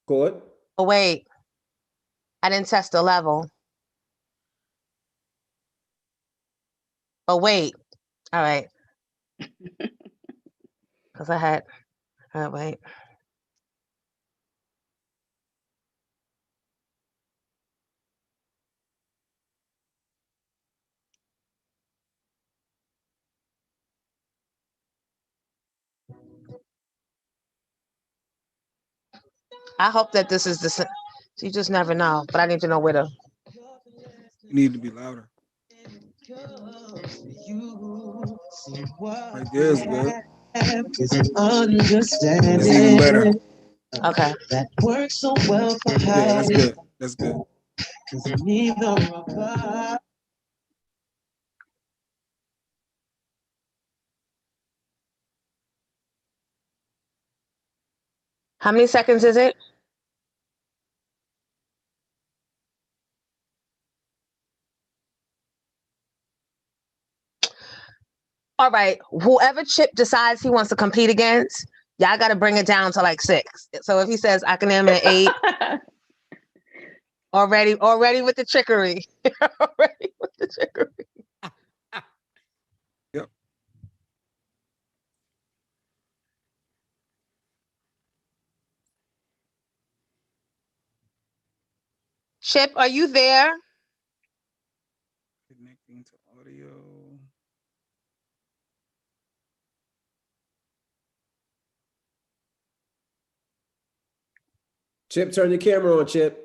Good. Oh, wait. I didn't test the level. Oh, wait. All right. Because I had, wait. I hope that this is the, you just never know, but I need to know where to. You need to be louder. Right there is good. Understanding. It's even better. Okay. That works so well for Yeah, that's good. That's good. Neither of us. How many seconds is it? All right. Whoever Chip decides he wants to compete against, y'all got to bring it down to like 6. So if he says I can name an 8, already with the trickery. Already with the trickery. Yep. Chip, are you there? Connecting to audio. Chip, turn your camera on, Chip.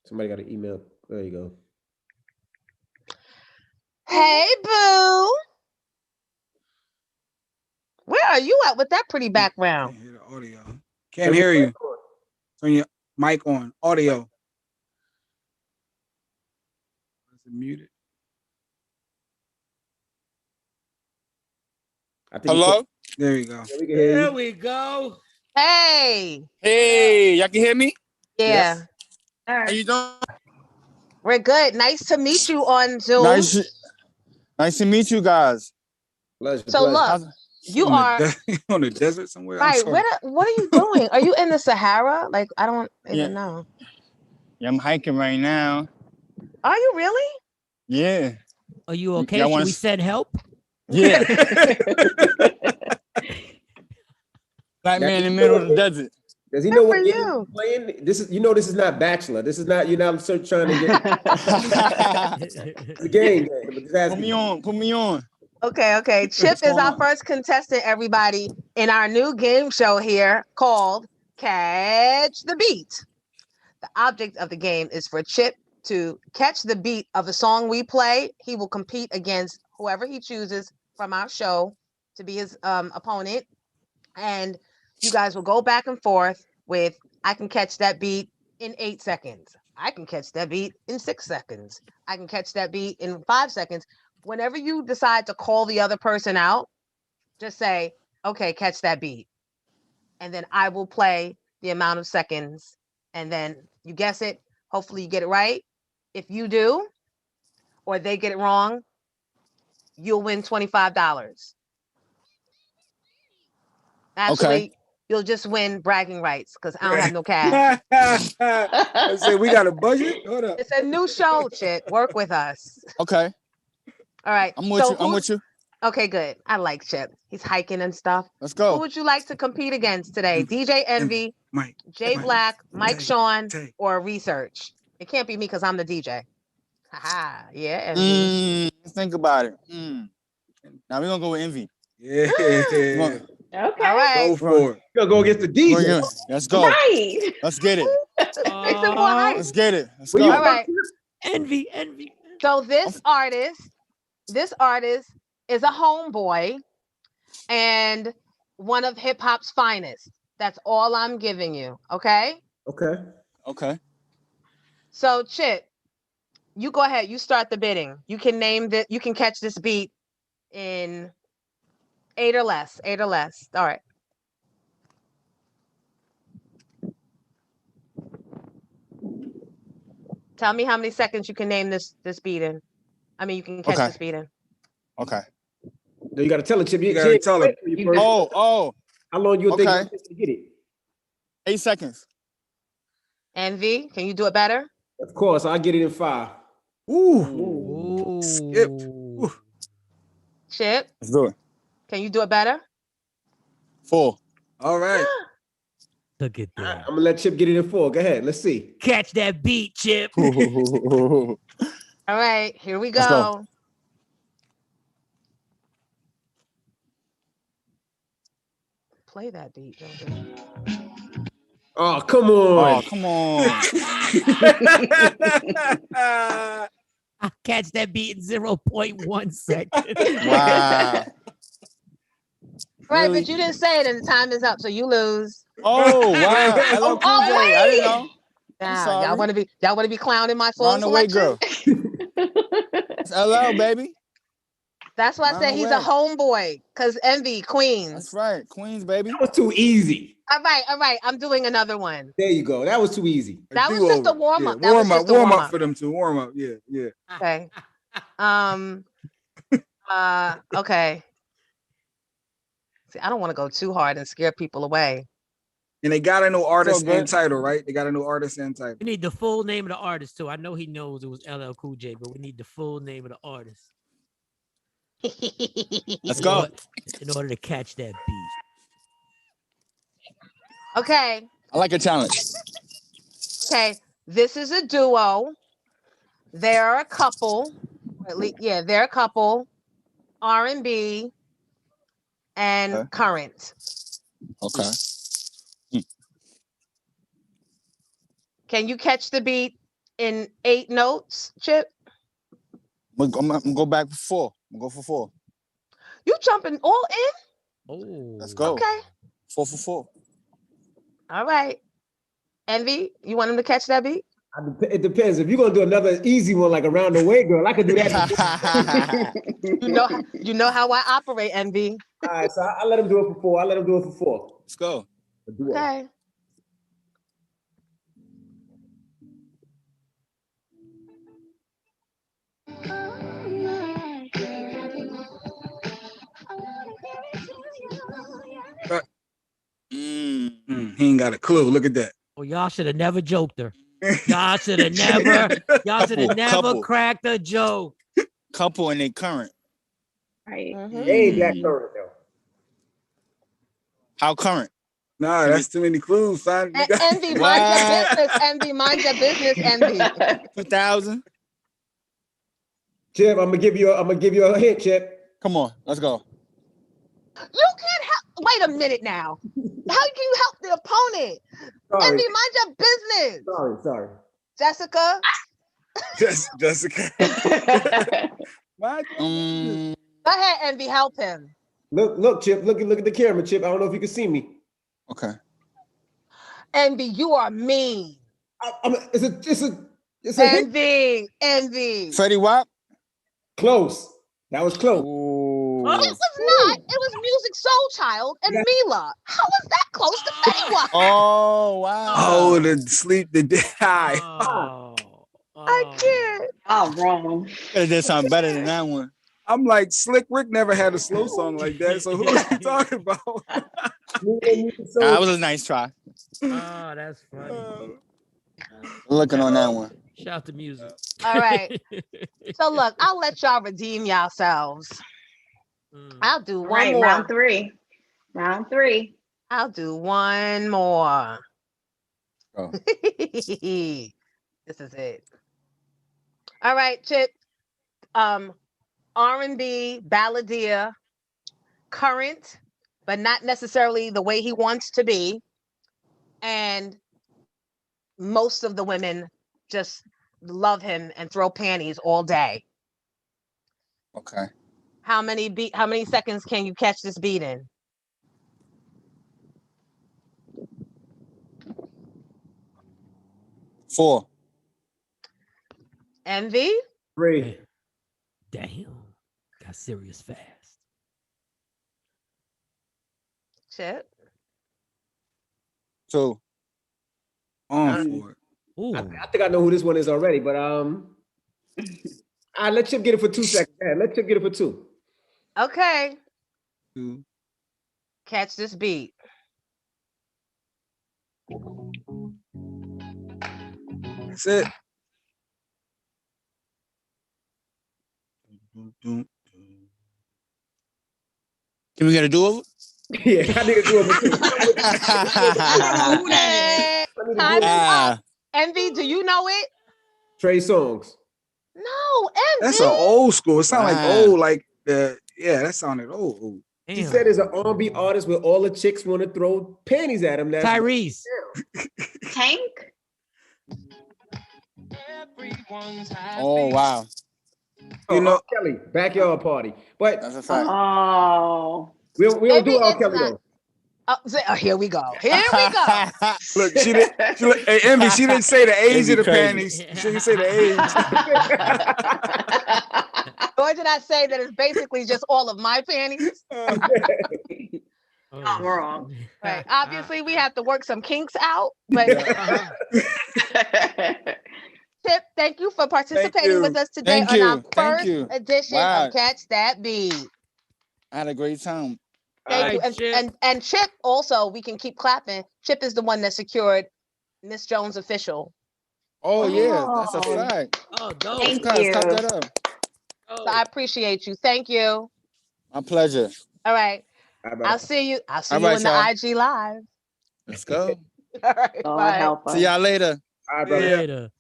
Somebody got an email. There you go. Hey, boo. Where are you at with that pretty background? Can't hear the audio. Can't hear you. Turn your mic on. Audio. Is it muted? Hello? There you go. There we go. Hey. Hey, y'all can hear me? Yeah. Yes. How you doing? We're good. Nice to meet you on Zoom. Nice to meet you guys. Pleasure. So look, you are on the desert somewhere. Right. What are you doing? Are you in the Sahara? Like, I don't even know. Yeah, I'm hiking right now. Are you really? Yeah. Are you okay? Should we send help? Yeah. Black man in the middle of the desert. Does he know what game you're playing? This is, this is not Bachelor. This is not, you're not trying to get the game. Put me on. Okay. Chip is our first contestant, everybody, in our new game show here called Catch the Beat. The object of the game is for Chip to catch the beat of a song we play. He will compete against whoever he chooses from our show to be his opponent. And you guys will go back and forth with, I can catch that beat in 8 seconds. I can catch that beat in 6 seconds. I can catch that beat in 5 seconds. Whenever you decide to call the other person out, just say, okay, catch that beat. And then I will play the amount of seconds. And then you guess it. Hopefully you get it right. If you do, or they get it wrong, you'll win $25. Actually, you'll just win bragging rights because I don't have no cash. I said, we got a budget? Hold up. It's a new show, Chip. Work with us. Okay. All right. I'm with you. Okay, good. I like Chip. He's hiking and stuff. Let's go. Who would you like to compete against today? DJ Envy, Mike, Jay Black, Mike Sean, or Research? It can't be me because I'm the DJ. Haha. Yeah, Envy. Think about it. Now we're going to go with Envy. Yeah. Okay. All right. Go for it. You're going to go against the DJ. Let's go. Right. Let's get it. Let's get it. Let's go. All right. Envy. So this artist is a homeboy and one of hip hop's finest. That's all I'm giving you. Okay. Okay. So Chip, you go ahead. You start the bidding. You can name that. You can catch this beat in 8 or less. 8 or less. All right. Tell me how many seconds you can name this beat in. I mean, you can catch this beat in. Okay. No, you got to tell it, Chip. You gotta tell him. Oh. How long you think Okay. to get it? 8 seconds. Envy, can you do it better? Of course, I'll get it in 5. Ooh. Skip. Ooh. Chip, Let's do it. can you do it better? 4. All right. Look at that. I'm gonna let Chip get it in 4. Go ahead. Let's see. Catch that beat, Chip. All right, here we go. Play that beat. Oh, come on. Oh, come on. I catch that beat in 0.1 seconds. Wow. Right, but you didn't say it and the time is up, so you lose. Oh, wow. Hello, Cool J. I didn't know. Nah, y'all want to be clowning my phone Run away, selection? girl. It's LL, baby. That's why I said he's a homeboy, because Envy, Queens. That's right. Queens, baby. That was too easy. All right. I'm doing another one. There you go. That was too easy. That was just a warm up. Yeah, warm up for them to warm up. Yeah. Okay. Okay. See, I don't want to go too hard and scare people away. And they got a new artist and title, right? They got a new artist and title. We need the full name of the artist too. I know he knows it was LL Cool J, but we need the full name of the artist. Let's go. In order to catch that beat. Okay. I like a challenge. Okay. This is a duo. They're a couple. At least, yeah, they're a couple. R&B and current. Okay. Can you catch the beat in 8 notes, Chip? I'm gonna go back for 4. I'm gonna go for 4. You jumping all in? Oh. Let's go. Okay. 4 for 4. All right. Envy, you want him to catch that beat? It depends. If you're gonna do another easy one like Around the Way, girl, I could do that. You know how I operate, Envy. All right, so I'll let him do it for 4. Let's go. Okay. He ain't got a clue. Look at that. Oh, y'all should have never joked her. Y'all should have never cracked a joke. Couple and they current. Right. They ain't that current though. How current? Nah, that's too many clues, son. Envy, mind your business. Envy, mind your business. Envy. 2000. Chip, I'm gonna give you a hint, Chip. Come on, let's go. You can't help. Wait a minute now. How can you help the opponent? Sorry. Envy, mind your business. Sorry. Jessica. Jessica. What? Go ahead, Envy. Help him. Look, Chip. Look at the camera, Chip. I don't know if you can see me. Okay. Envy, you are mean. It's a Envy. Freddie Wap. Close. That was close. Ooh. It was not. It was Music Soul Child and Mila. How was that close to Freddie Wap? Oh, wow. Oh, the high. I can't. Oh, wrong. Could did something better than that one. I'm like, Slick Rick never had a slow song like that. So who are you talking about? That was a nice try. Oh, that's funny. Looking on that one. Shout out to music. All right. So look, I'll let y'all redeem yourselves. I'll do one more. Round three. I'll do one more. Oh. This is it. All right, Chip. R&B, balladeer, current, but not necessarily the way he wants to be. And most of the women just love him and throw panties all day. Okay. How many seconds can you catch this beat in? Four. Envy? 3. Damn. Got serious fast. Chip? 2. On for it. Ooh. I think I know who this one is already, but I let Chip get it for 2 seconds. Yeah, let Chip get it for 2. Okay. 2. Catch this beat. That's it. Can we get a do-over? Yeah, I need to do it for 2. Okay. Time is up. Envy, do you know it? Trey Songz. No, Envy. That's an old school. It sounded like old, like that sounded old. She said there's an R&B artist where all the chicks want to throw panties at him. That's Tyrese. Tank? Oh, wow. You know, Kelly, Backyard Party. But that's a fact. Oh. We don't do R. Kelly though. Here we go. Here we go. Look, she didn't. Hey, Envy, she didn't say the age of the panties. She didn't say the age. Or did I say that it's basically just all of my panties? I'm wrong. Right. Obviously, we have to work some kinks out. But Tip, thank you for participating with us today on our first edition of Catch That Beat. I had a great time. Thank you. And Chip also, we can keep clapping. Chip is the one that secured Miss Jones official. Oh, yeah, that's a fact. Oh, dope. Thank Clap you. that up. So I appreciate you. Thank you. My pleasure. All right. I'll see you. I'll see you in the IG Live. Let's go. All right. Bye. Help us. See y'all later. All right, brother. Later.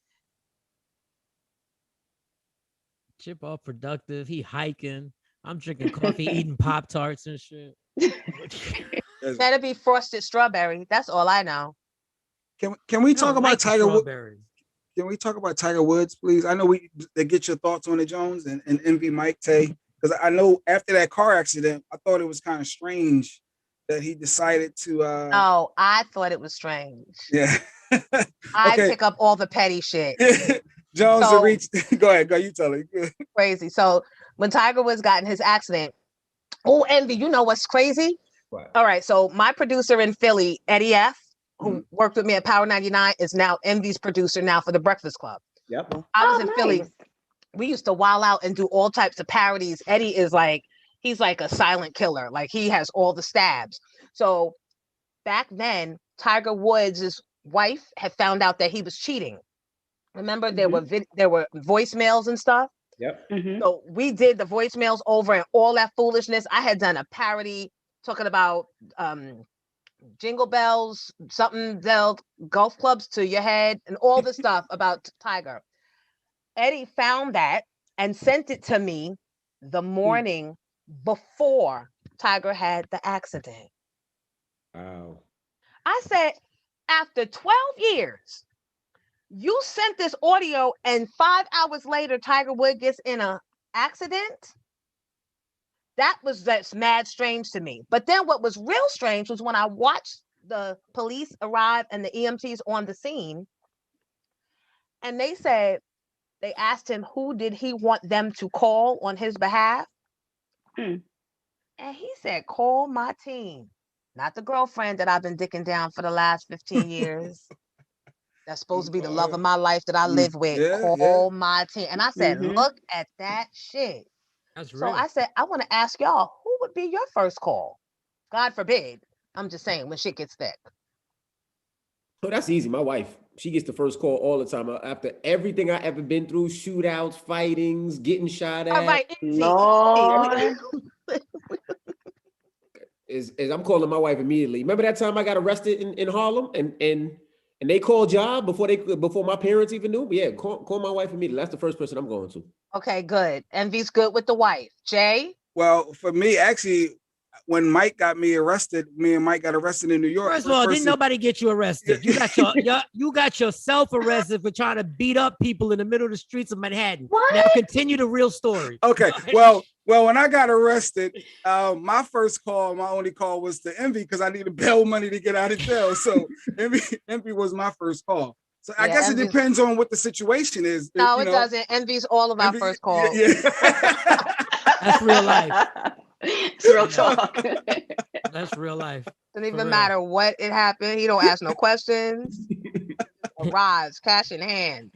Chip all productive. He hiking. I'm drinking coffee, eating Pop-Tarts and shit. Better be frosted strawberry. That's all I know. Can we talk about Tiger Woods? Can we talk about Tiger Woods, please? I know they get your thoughts on it, Jones, and Envy Mike Tay, because I know after that car accident, I thought it was kind of strange that he decided to. Oh, I thought it was strange. Yeah. I pick up all the petty shit. Jones, go ahead, you tell it. Crazy. So when Tiger Woods got in his accident, Envy, you know what's crazy? What? All right, so my producer in Philly, Eddie F., who worked with me at Power 99, is now Envy's producer now for the Breakfast Club. Yep. I was in Philly. We used to wild out and do all types of parodies. Eddie is he's like a silent killer. Like he has all the stabs. So back then, Tiger Woods' wife had found out that he was cheating. Remember, there were voicemails and stuff. Yep. So we did the voicemails over and all that foolishness. I had done a parody talking about jingle bells, something dealt golf clubs to your head, and all the stuff about Tiger. Eddie found that and sent it to me the morning before Tiger had the accident. Wow. I said, after 12 years, you sent this audio and 5 hours later, Tiger Woods gets in an accident? That's mad strange to me. But then what was real strange was when I watched the police arrive and the EMTs on the scene, and they asked him who did he want them to call on his behalf. And he said, call my team, not the girlfriend that I've been dicking down for the last 15 years. That's supposed to be the love of my life that I live with. Call my team. And I said, look at that shit. That's real. So I said, I want to ask y'all, who would be your first call? God forbid. I'm just saying, when shit gets thick. Oh, that's easy. My wife, she gets the first call all the time. After everything I ever been through, shootouts, fightings, getting shot at. All right, Lord. Is I'm calling my wife immediately. Remember that time I got arrested in Harlem and they called job before my parents even knew? But yeah, call my wife immediately. That's the first person I'm going to. Okay, good. Envy's good with the wife. Jay? Well, for me, actually, when Mike got me arrested, me and Mike got arrested in New York. First of all, didn't nobody get you arrested? You got yourself arrested for trying to beat up people in the middle of the streets of Manhattan. What? Now continue the real story. Okay. Well, when I got arrested, my only call was to Envy because I needed bail money to get out of jail. So Envy was my first call. So I guess it depends on what the situation is. No, it doesn't. Envy's all of our first calls. Yeah. That's real life. It's real talk. That's real life. Doesn't even matter what it happened. He don't ask no questions. arrives, cash in hand.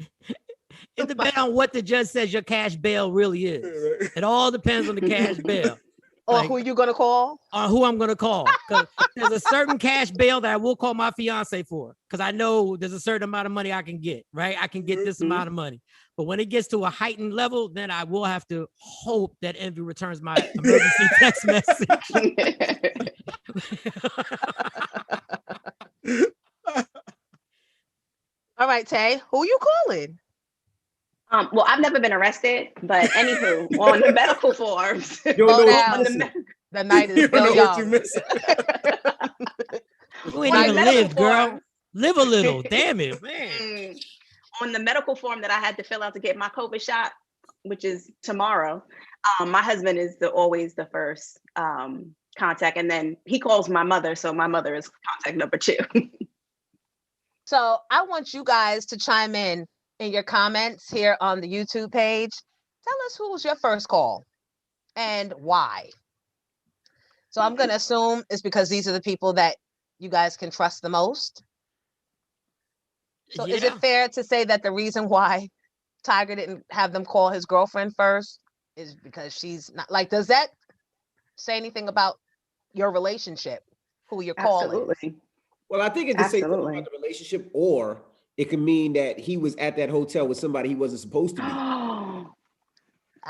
It depends on what the judge says your cash bail really is. It all depends on the cash bail. Or who you gonna call? Or who I'm gonna call. Because there's a certain cash bail that I will call my fiance for. Because I know there's a certain amount of money I can get, right? I can get this amount of money. But when it gets to a heightened level, then I will have to hope that Envy returns my emergency text message. All right, Tay, who you calling? Well, I've never been arrested, but anywho, on the medical forms. You don't know what Down. The night is still young. You ain't even lived, girl. Live a little. Damn it, man. On the medical form that I had to fill out to get my COVID shot, which is tomorrow, my husband is always the first contact, and then he calls my mother, so my mother is contact number 2. So I want you guys to chime in your comments here on the YouTube page. Tell us who was your first call and why. So I'm going to assume it's because these are the people that you guys can trust the most. So is it fair to say that the reason why Tiger didn't have them call his girlfriend first is because she's not, like, does that say anything about your relationship, who you're calling? Absolutely. Well, I think it can say something about the relationship, or it could mean that he was at that hotel with somebody he wasn't supposed to be. I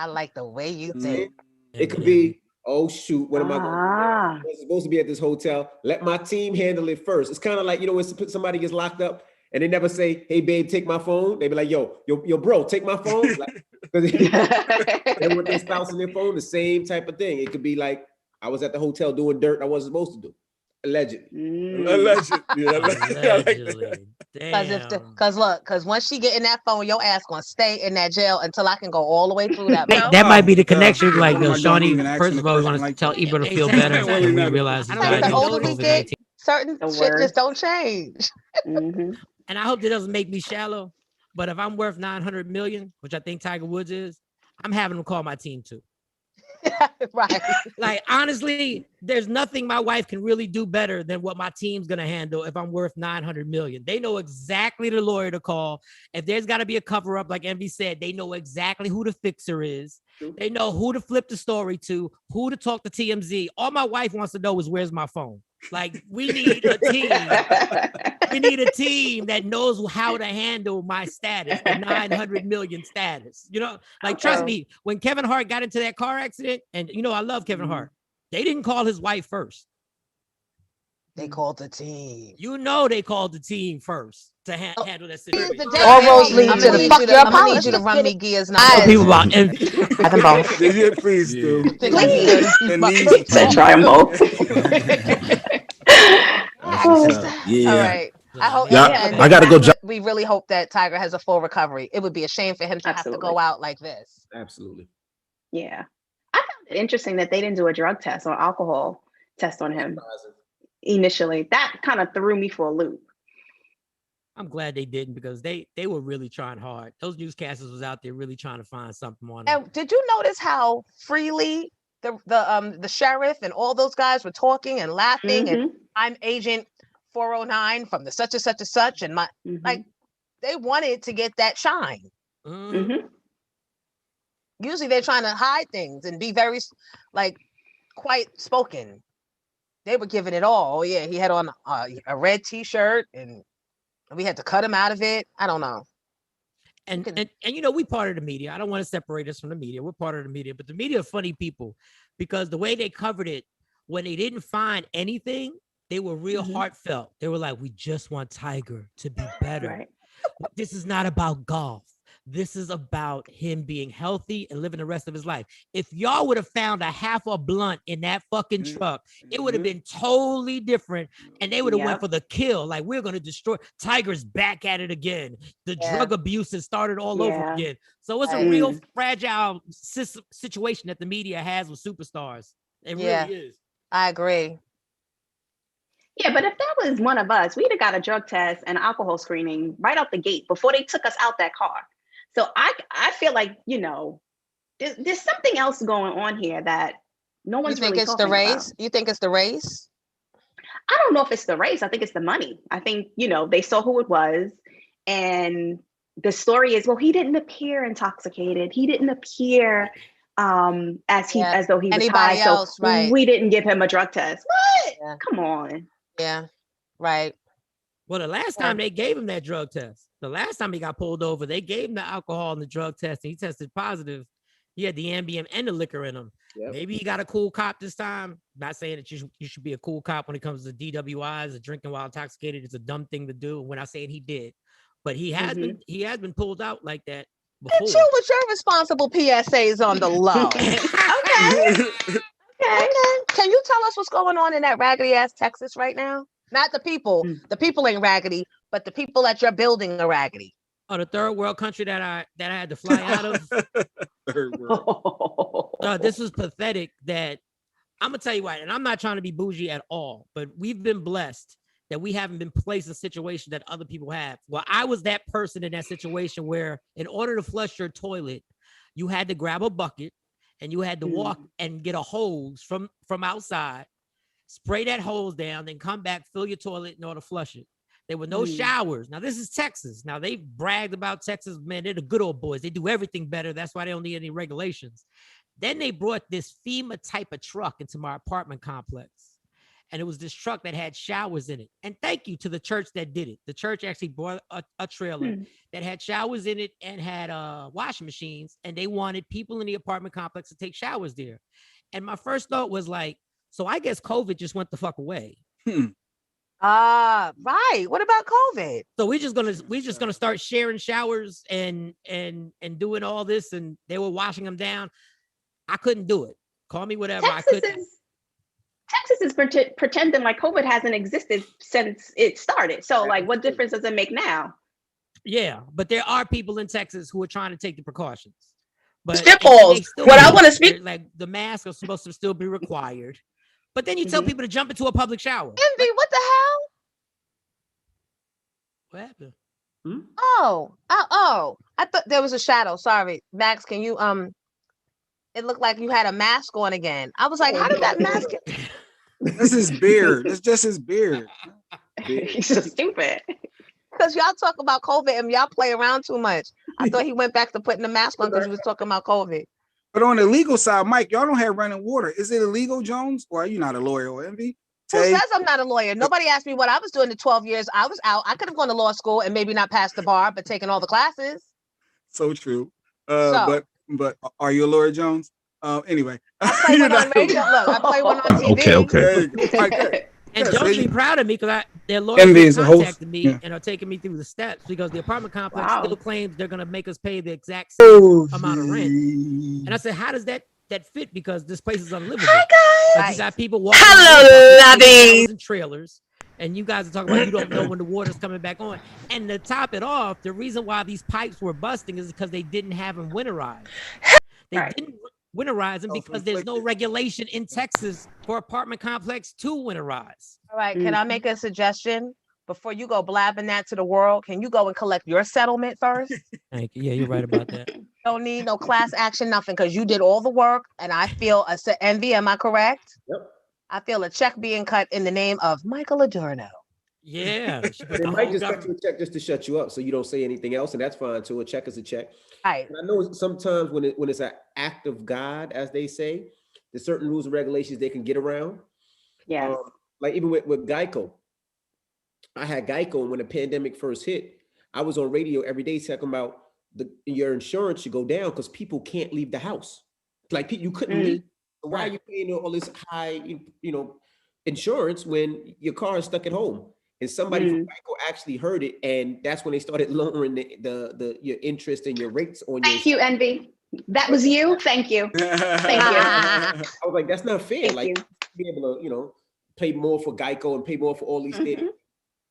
like the way you think. It could be, oh shoot, what am I going to do? I was supposed to be at this hotel. Let my team handle it first. It's kind of like, when somebody gets locked up and they never say, hey babe, take my phone. They be like, yo bro, take my phone. Like, they want their spouse on their phone, the same type of thing. It could be like, I was at the hotel doing dirt I wasn't supposed to do. Allegedly. Allegedly. Because once she get in that phone, your ass gonna stay in that jail until I can go all the way through that. That might be the connection. Like, Shawnee, first of all, we want to tell Ibra to feel better. And we realize the older we get, certain shit just don't change. And I hope that doesn't make me shallow. But if I'm worth 900 million, which I think Tiger Woods is, I'm having them call my team too. Right. Like, honestly, there's nothing my wife can really do better than what my team's going to handle if I'm worth 900 million. They know exactly the lawyer to call. If there's got to be a cover up, like Envy said, they know exactly who the fixer is. They know who to flip the story to, who to talk to TMZ. All my wife wants to know is, where's my phone? Like, we need a team. We need a team that knows how to handle my status, the 900 million status. Trust me, when Kevin Hart got into that car accident, and I love Kevin Hart, they didn't call his wife first. They called the team. They called the team first to handle that situation. All roads lead to the fuck your apology. I need you to run me gears now. People about Have them both. Please do. Please. Try them both. All right. I hope. I gotta go. We really hope that Tiger has a full recovery. It would be a shame for him to have to go out like this. Absolutely. Yeah. I found it interesting that they didn't do a drug test or alcohol test on him initially. That kind of threw me for a loop. I'm glad they didn't, because they were really trying hard. Those newscasters was out there really trying to find something on him. And did you notice how freely the sheriff and all those guys were talking and laughing? And I'm Agent 409 from the such and such and such, and my like they wanted to get that shine. Usually they're trying to hide things and be very quiet spoken. They were giving it all. Oh yeah, he had on a red t-shirt and we had to cut him out of it. I don't know. And we part of the media. I don't want to separate us from the media. We're part of the media, but the media are funny people, because the way they covered it, when they didn't find anything, they were real heartfelt. They were like, we just want Tiger to be better. Right. This is not about golf. This is about him being healthy and living the rest of his life. If y'all would have found a half a blunt in that fucking truck, it would have been totally different. And they would have went for the kill. Like, we're going to destroy. Tiger's back at it again. The drug abuse has started all over again. So it's a real fragile situation that the media has with superstars. It really is. I agree. Yeah, but if that was one of us, we'd have got a drug test and alcohol screening right out the gate before they took us out that car. So I feel like, there's something else going on here that no one's really talking about. You think it's the race? I don't know if it's the race. I think it's the money. I think, they saw who it was, and the story is, well, he didn't appear intoxicated. He didn't appear as though he was high. Else, so right. we didn't give him a drug test. What? Yeah. Come on. Yeah. Right. Well, the last time they gave him that drug test, the last time he got pulled over, they gave him the alcohol and the drug test, and he tested positive. He had the Ambien and the liquor in him. Yep. Maybe he got a cool cop this time. Not saying that you should be a cool cop when it comes to DWIs or drinking while intoxicated. It's a dumb thing to do. When I saying he did, but he has been pulled out like that before. And you with your responsible PSAs on the low. Okay. Can you tell us what's going on in that raggedy ass Texas right now? Not the people. The people ain't raggedy, but the people at your building are raggedy. Oh, the third world country that I had to fly out of. Third world. This was pathetic. That I'm gonna tell you what, and I'm not trying to be bougie at all, but we've been blessed that we haven't been placed in a situation that other people have. Well, I was that person in that situation where in order to flush your toilet, you had to grab a bucket and you had to walk and get a hose from outside, spray that hose down, then come back, fill your toilet in order to flush it. There were no showers. Now, this is Texas. Now, they bragged about Texas. Man, they're the good old boys. They do everything better. That's why they don't need any regulations. Then they brought this FEMA type of truck into my apartment complex. And it was this truck that had showers in it. And thank you to the church that did it. The church actually brought a trailer that had showers in it and had washing machines. And they wanted people in the apartment complex to take showers there. And my first thought was like, so I guess COVID just went the fuck away. Right. What about COVID? So we're just gonna start sharing showers and doing all this, and they were washing them down. I couldn't do it. Call me whatever. Texas is pretending like COVID hasn't existed since it started. So like, what difference does it make now? Yeah, but there are people in Texas who are trying to take the precautions. But what I want to speak, like the masks are supposed to still be required. But then you tell people to jump into a public shower. Envy, what the hell? What happened? Oh, I thought there was a shadow. Sorry, Max. Can you it looked like you had a mask on again. I was like, how did that mask get? That's his beard. It's just his beard. He's so stupid. Because y'all talk about COVID and y'all play around too much. I thought he went back to putting the mask on because he was talking about COVID. But on the legal side, Mike, y'all don't have running water. Is it illegal, Jones? Or are you not a lawyer, or Envy? Who says I'm not a lawyer? Nobody asked me what I was doing the 12 years I was out. I could have gone to law school and maybe not passed the bar, but taken all the classes. So true. But are you a lawyer, Jones? Anyway. I play one on radio. Look, I play one on TV. Okay. And don't be proud of me because their lawyers contacted me and are taking me through the steps because the apartment complex still claims they're going to make us pay the exact same amount of rent. And I said, how does that fit? Because this place is unlivable. Hi, guys. You got people walking in trailers, and you guys are talking about you don't know when the water's coming back on. And to top it off, the reason why these pipes were busting is because they didn't have them winterized. They didn't winterize them because there's no regulation in Texas for apartment complex to winterize. All right, can I make a suggestion? Before you go blabbing that to the world, can you go and collect your settlement first? Thank you. Yeah, you're right about that. Don't need no class action, nothing, because you did all the work, and I feel envy. Am I correct? Yep. I feel a check being cut in the name of Michael Adorno. Yeah. They might just cut you a check just to shut you up, so you don't say anything else, and that's fine too. A check is a check. Right. And I know sometimes when it's an act of God, as they say, there's certain rules and regulations they can get around. Yeah. Like even with Geico. I had Geico, and when the pandemic first hit, I was on radio every day talking about your insurance should go down because people can't leave the house. Like you couldn't leave. So why are you paying all this high, insurance when your car is stuck at home? And somebody from Geico actually heard it, and that's when they started lowering your interest and your rates on your. Thank you, Envy. That was you. Thank you. Thank you. I was like, that's not fair. Thank you. Be able to, pay more for Geico and pay more for all these things.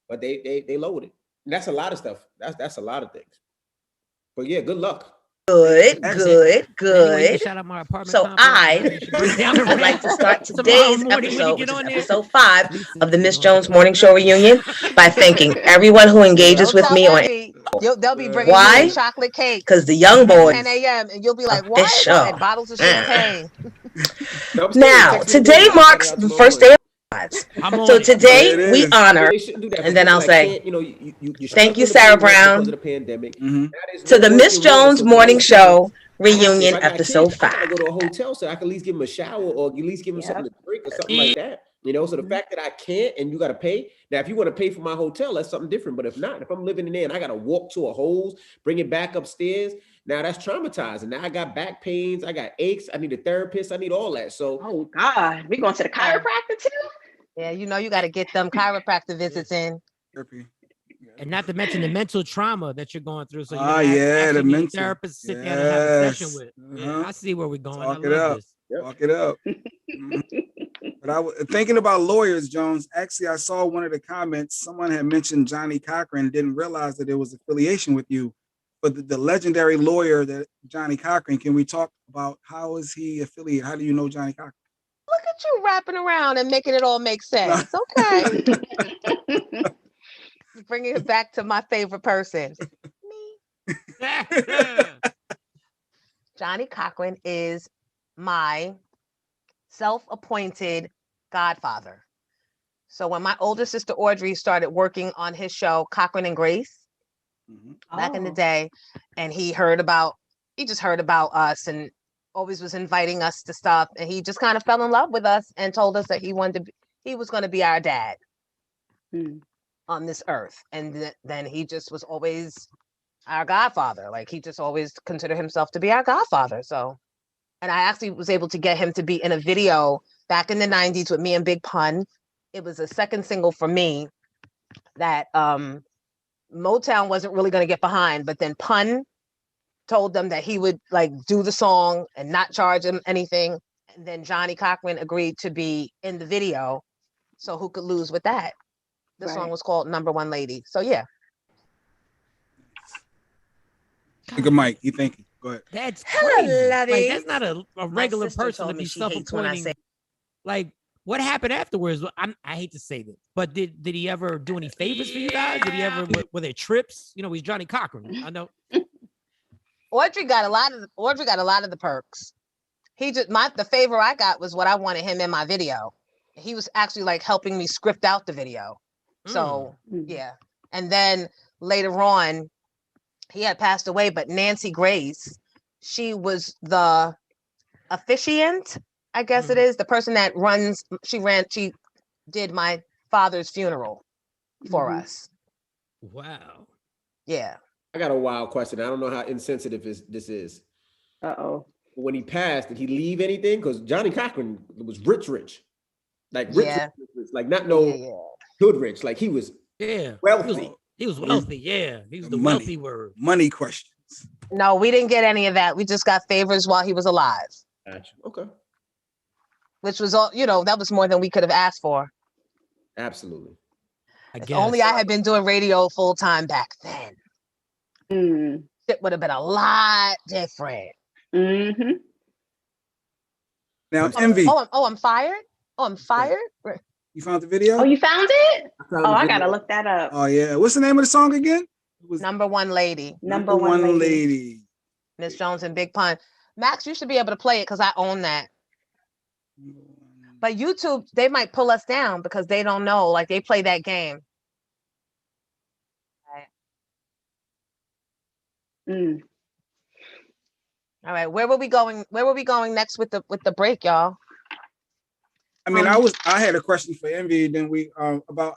But they lowered it. And that's a lot of stuff. That's a lot of things. But yeah, good luck. Good. Shout out my apartment So I'd like to start today's episode, which is episode 5 of the Miss Jones Morning Show reunion, by thanking everyone who engages with me on. They'll be bringing you chocolate cake because the young boys 10 a.m. and you'll be like, "What?" Bottles of champagne. Now, today marks the first day So today we honor, and then I'll say, thank you, Sarah Brown, to the Miss Jones Morning Show reunion episode 5. I go to a hotel so I can at least give him a shower or at least give him something to drink or something like that. So the fact that I can't and you got to pay. Now, if you want to pay for my hotel, that's something different. But if not, if I'm living in there and I got to walk to a hose, bring it back upstairs, now that's traumatizing. Now I got back pains, I got aches, I need a therapist, I need all that. So, oh God, we going to the chiropractor too? Yeah, you got to get them chiropractor visits in. And not to mention the mental trauma that you're going through. So you the mental therapist sit there and have a session with. Yeah, I see where we're going. Talk it up. Talk it up. But I was thinking about lawyers, Jones. Actually, I saw one of the comments. Someone had mentioned Johnny Cochran, didn't realize that there was affiliation with you. But the legendary lawyer that Johnny Cochran, can we talk about how is he affiliated? How do you know Johnny Cochran? Look at you wrapping around and making it all make sense. Okay. Bringing it back to my favorite person. Me. Johnny Cochran is my self-appointed godfather. So when my older sister Audrey started working on his show, Cochran and Grace, back in the day, and he just heard about us and always was inviting us to stuff, and he just kind of fell in love with us and told us that he was going to be our dad on this earth. And then he just was always our godfather. Like, he just always considered himself to be our godfather. So, and I actually was able to get him to be in a video back in the 90s with me and Big Pun. It was a second single for me that Motown wasn't really going to get behind, but then Pun told them that he would like do the song and not charge him anything. And then Johnny Cochran agreed to be in the video. So who could lose with that? The song was called Number One Lady. So yeah. Good, Mike. You think? Go ahead. That's crazy. Like, that's not a regular person to be self-appointing. Like, what happened afterwards? I hate to say this, but did he ever do any favors for you guys? Did he ever, were there trips? He's Johnny Cochran. I know. Audrey got a lot of the perks. The favor I got was what I wanted him in my video. He was actually like helping me script out the video. So yeah. And then later on, he had passed away, but Nancy Grace, she was the officiant, I guess it is, the person that she did my father's funeral for us. Wow. Yeah. I got a wild question. I don't know how insensitive this is. Uh-oh. When he passed, did he leave anything? Because Johnny Cochran was rich. Like rich, like not hood rich. Like he was wealthy. He was wealthy, yeah. He was the wealthy word. Money questions. No, we didn't get any of that. We just got favors while he was alive. Gotcha. Okay. Which was all, that was more than we could have asked for. Absolutely. If only I had been doing radio full time back then. It would have been a lot different. Mm-hmm. Now, Envy. I'm fired? Oh, I'm fired? You found the video? Oh, you found it? I gotta look that up. Oh, yeah. What's the name of the song again? It was Number One Lady. Number One Lady. Miss Jones and Big Pun. Max, you should be able to play it because I own that. But YouTube, they might pull us down because they don't know. Like, they play that game. All right, where were we going? Where were we going next with the break, y'all? I mean, I had a question for Envy. Then we about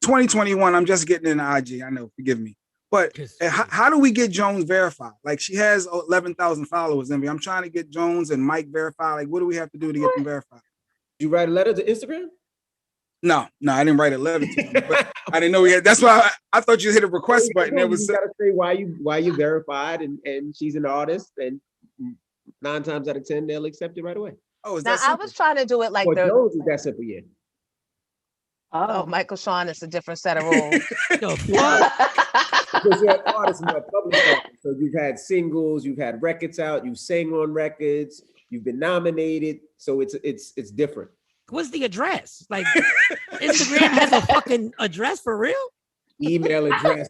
2021. I'm just getting into IG. I know, forgive me. But how do we get Jones verified? Like, she has 11,000 followers, Envy. I'm trying to get Jones and Mike verified. Like, what do we have to do to get them verified? Did you write a letter to Instagram? No, I didn't write a letter to him. But I didn't know he had. That's why I thought you hit a request button. It was. You gotta say why you verified, and she's an artist, and 9 times out of 10 they'll accept it right away. Oh, is now, that simple? I was trying to do it like Jones is that simple, yeah. Oh, Michael Sean, it's a different set of rules. Because you're an artist and you're a public artist. So you've had singles, you've had records out, you sang on records, you've been nominated. So it's different. What's the address? Like, Instagram has a fucking address for real? Email address.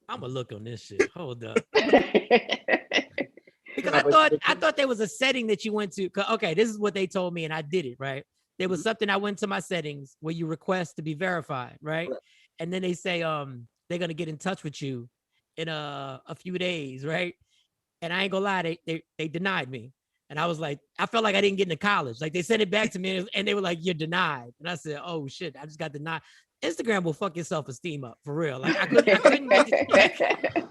I'm gonna look on this shit. Hold up. Because I thought there was a setting that you went to. Okay, this is what they told me, and I did it, right? there was something I went to my settings where you request to be verified, right? And then they say they're gonna get in touch with you in a few days, right? And I ain't gonna lie, they denied me. And I was like, I felt like I didn't get into college. Like they sent it back to me and they were like, you're denied. And I said, oh shit, I just got denied. Instagram will fuck your self-esteem up for real. Like I couldn't get the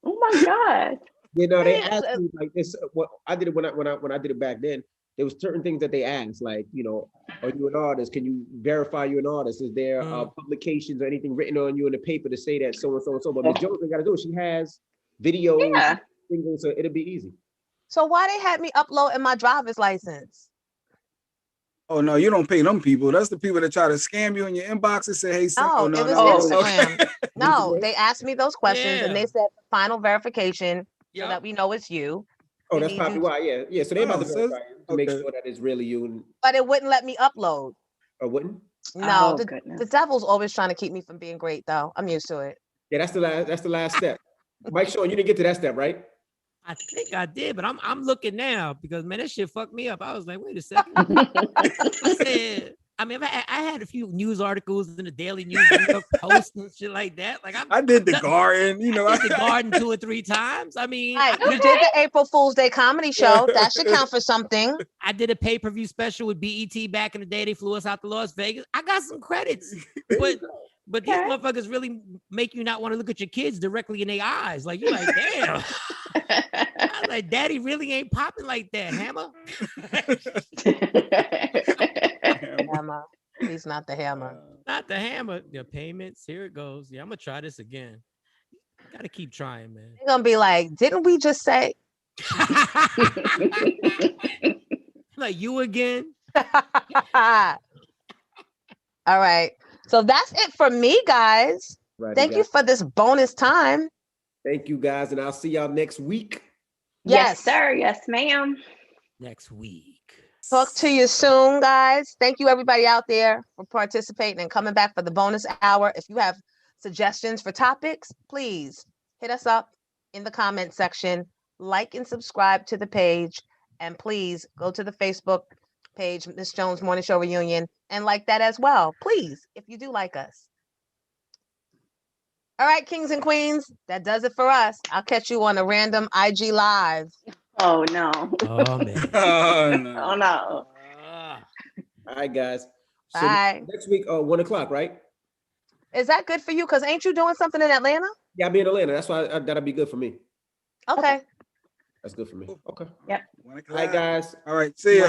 Oh my God. You know, they asked me like this. What I did it when I did it back then. There was certain things that they asked, like, you know, are you an artist? Can you verify you're an artist? Is there publications or anything written on you in the paper to say that so and so and so? But Ms. Jones ain't got to do it. She has videos, things, so it'll be easy. So why they had me uploading my driver's license? Oh no, you don't pay them people. That's the people that try to scam you in your inbox and say, "Hey, it was Instagram. No, they asked me those questions and they said final verification so that we know it's you. Oh, that's probably why. Yeah. So they about to verify you to make sure that it's really you. But it wouldn't let me upload. Or wouldn't? No, the devil's always trying to keep me from being great, though. I'm used to it. Yeah, that's the last step. Mike Sean, you didn't get to that step, right? I think I did, but I'm looking now because man, that shit fucked me up. I was like, wait a second. I said, I mean, I had a few news articles in the Daily News, New York Post and shit like that. Like I did the Garden, you know. I did the Garden 2 or 3 times. I mean, you did the April Fool's Day comedy show. That should count for something. I did a pay-per-view special with BET back in the day. They flew us out to Las Vegas. I got some credits, but these motherfuckers really make you not want to look at your kids directly in their eyes. Like you're like, damn. I was like, Daddy really ain't popping like that, Hammer. Hammer. He's not the hammer. Not the hammer. The payments. Here it goes. Yeah, I'm gonna try this again. Gotta keep trying, man. They're gonna be like, didn't we just say? Like you again. All right. So that's it for me, guys. Right, Thank you for this bonus time. Thank you, guys, and I'll see y'all next week. Yes, sir. Yes, ma'am. Next week. Talk to you soon, guys. Thank you, everybody out there, for participating and coming back for the bonus hour. If you have suggestions for topics, please hit us up in the comment section. Like and subscribe to the page. And please go to the Facebook page, Miss Jones Morning Show Reunion, and like that as well. Please, if you do like us. All right, kings and queens, that does it for us. I'll catch you on a random IG Live. Oh, no. Oh, man. Oh, no. Oh, no. All right, guys. So Bye. next week, 1 o'clock, right? Is that good for you? Because ain't you doing something in Atlanta? Yeah, I'll be in Atlanta. That's why that'll be good for me. Okay. That's good for me. Okay. Yep. All right, guys. All right. See ya.